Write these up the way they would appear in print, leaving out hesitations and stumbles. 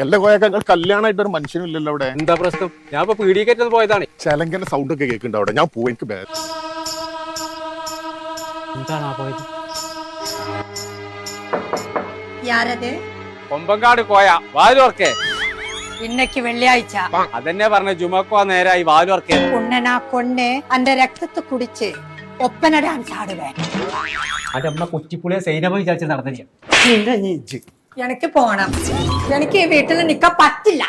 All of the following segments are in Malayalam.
എല്ലാ കോയക്കൾ കല്യാണമായിട്ട് ഒരു മനുഷ്യനും ഇല്ലല്ലോ അവിടെ. എന്താ പ്രശ്നം? ഞാൻ ഇപ്പൊ പീഡിയക്കേറ്റത് പോയതാണ്. ചെലങ്കന്റെ സൗണ്ട് ഒക്കെ കേൾക്കുന്നുണ്ട് അവിടെ. ഞാൻ പോവും, എനിക്ക് എന്താണ് പോയത്? യാരത്? കൊമ്പങ്കാട് കോയ വാലുവർക്കേ. ഇന്നക്ക് വെള്ളിയാഴ്ച അതെന്നെ പറഞ്ഞ ജുമക്കോ നേരായി വാലുവർക്കേ. കുണ്ണനാ കൊണ്ണ് അന്റെ രക്തത്തെ കുടിച്ച് ഒപ്പന ഡാൻസ് ആടുവേ. അത് നമ്മളെ കുറ്റിപ്പുളിയെ സൈനമ വിചാരിച്ച് നടന്നില്ല. എനിക്ക് പോണം. എനിക്ക് ഈ വീട്ടിൽ നിക്കാൻ പറ്റില്ല.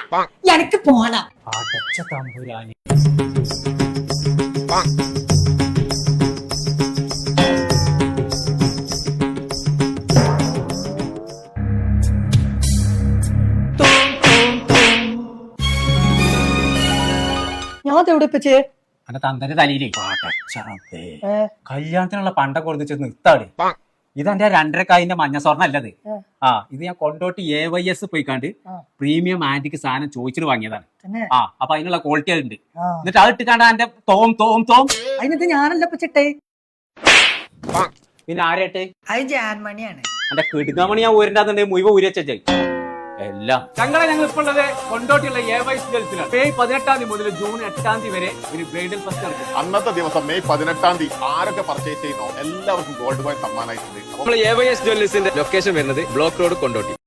എനിക്ക് പോണം. അടച്ച തമ്പുരാനി. ഞാൻ തെവിടിപ്പിച്ച് എന്റെ തന്തന്റെ തലയിലേ കല്യാണത്തിനുള്ള പണ്ടൊക്കെ കൊടുത്ത് നിർത്താട്. ഇത് എന്റെ 2.5 മഞ്ഞ സ്വർണ്ണം അല്ലത്. ഇത് ഞാൻ കൊണ്ടോട്ട് AYS പോയിക്കാണ്ട് പ്രീമിയം ആന്റിക്ക് സാധനം ചോദിച്ചിട്ട് വാങ്ങിയതാണ്. അപ്പൊ അതിനുള്ള ക്വാളിറ്റി ഉണ്ട്. എന്നിട്ട് അത് ഇട്ടിക്കാണ്ട് എന്റെ തോം തോം തോം അതിനത് ഞാനല്ല പച്ചിട്ടേ. പിന്നെ ആരായിട്ട് അത് ജാൻമണിയാണ്. എന്റെ കിടുങ്ങാമണി ഞാൻ ഊരിണ്ടാകുന്നുണ്ടെങ്കിൽ മുഴുവൻ ഊരച്ചായി എല്ലാം. ഞങ്ങൾ ഇപ്പോൾ ഉള്ളത് കൊണ്ടോട്ടിയുള്ള AYS ജ്വൽസിലാണ്. മെയ് 18 മുതൽ ജൂൺ 8 വരെ ഒരു ബ്രൈഡൽ ഫെസ്റ്റ് നടക്കും. അന്നത്തെ ദിവസം മെയ് 18 ആരൊക്കെ പർച്ചേസ് ചെയ്യുന്നോ എല്ലാവർക്കും ഗോൾഡ് കോയിൻ സമ്മാനമായിട്ടുണ്ട്. നമ്മൾ AYS ജ്വല്ലേഴ്സിന്റെ ലൊക്കേഷൻ വരുന്നത് ബ്ലോക്ക് റോഡ് കൊണ്ടോട്ടി.